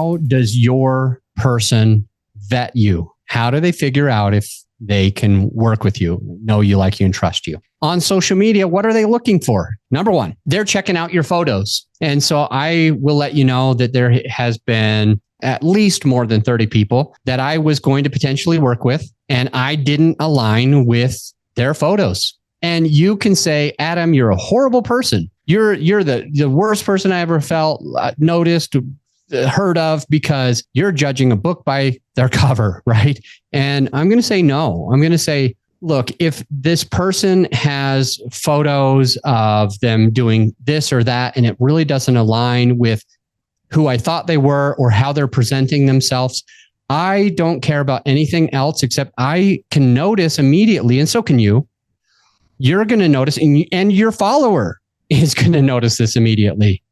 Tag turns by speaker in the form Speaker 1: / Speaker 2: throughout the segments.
Speaker 1: how does your person vet you? How do they figure out if they can work with you, know you, like you, and trust you? On social media, what are they looking for? Number one, they're checking out your photos. And so I will let you know that there has been at least more than 30 people that I was going to potentially work with, and I didn't align with their photos. And you can say, Adam, you're a horrible person. You're the worst person I ever felt, noticed, heard of, because you're judging a book by their cover, right? And I'm going to say no. I'm going to say, look, if this person has photos of them doing this or that, and it really doesn't align with who I thought they were or how they're presenting themselves, I don't care about anything else except I can notice immediately, and so can you. You're going to notice, and your follower is going to notice this immediately.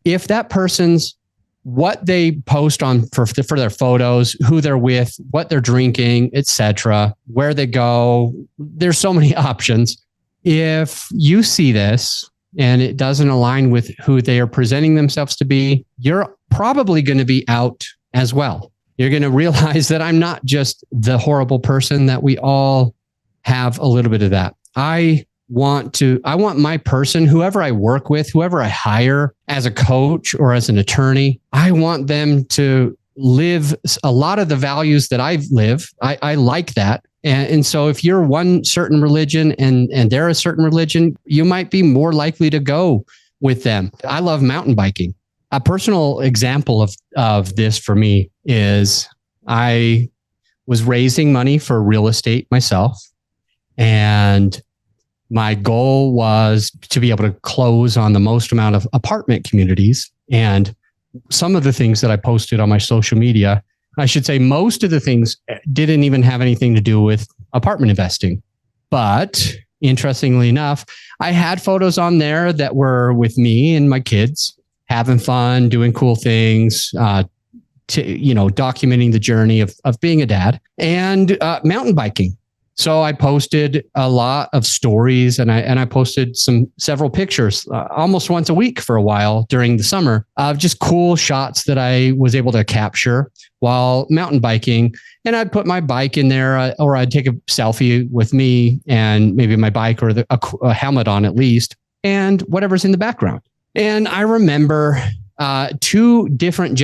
Speaker 1: If that person's what they post on for their photos, who they're with, what they're drinking, etc., where they go, there's so many options. If you see this and it doesn't align with who they are presenting themselves to be, you're probably going to be out as well. You're going to realize that I'm not just the horrible person, that we all have a little bit of that. I want my person, whoever I work with, whoever I hire as a coach or as an attorney, I want them to live a lot of the values that I live. I like that. And so if you're one certain religion and they're a certain religion, you might be more likely to go with them. I love mountain biking. A personal example of this for me is I was raising money for real estate myself, and my goal was to be able to close on the most amount of apartment communities. And some of the things that I posted on my social media, I should say most of the things didn't even have anything to do with apartment investing. But interestingly enough, I had photos on there that were with me and my kids having fun, doing cool things, documenting the journey of being a dad, and mountain biking. So I posted a lot of stories, and I posted several pictures almost once a week for a while during the summer of just cool shots that I was able to capture while mountain biking. And I'd put my bike in there, or I'd take a selfie with me and maybe my bike or a helmet on at least, and whatever's in the background. And I remember two different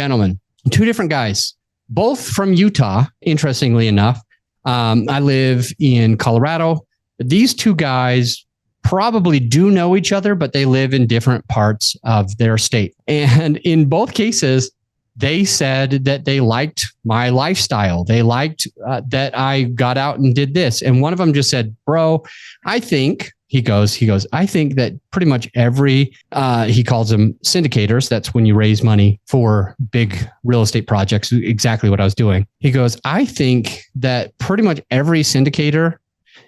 Speaker 1: guys, both from Utah, interestingly enough. I live in Colorado. These two guys probably do know each other, but they live in different parts of their state. And in both cases, they said that they liked my lifestyle. They liked that I got out and did this. And one of them just said, bro, I think, he goes, I think that pretty much every, he calls them syndicators. That's when you raise money for big real estate projects. Exactly what I was doing. He goes, I think that pretty much every syndicator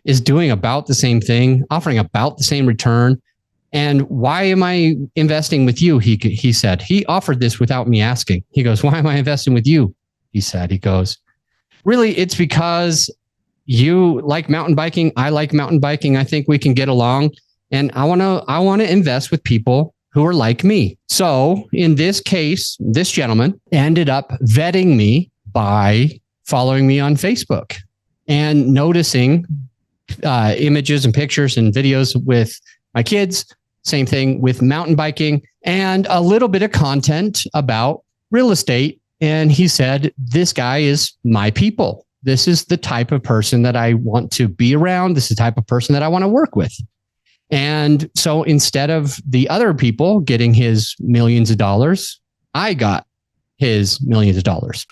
Speaker 1: is doing about the same thing, offering about the same return. And why am I investing with you? He said, he offered this without me asking. He goes, why am I investing with you? He said, he goes, really, it's because you like mountain biking. I like mountain biking. I think we can get along. And I want to invest with people who are like me. So in this case, this gentleman ended up vetting me by following me on Facebook and noticing images and pictures and videos with my kids. Same thing with mountain biking and a little bit of content about real estate. And he said, this guy is my people. This is the type of person that I want to be around. This is the type of person that I want to work with. And so instead of the other people getting his millions of dollars, I got his millions of dollars.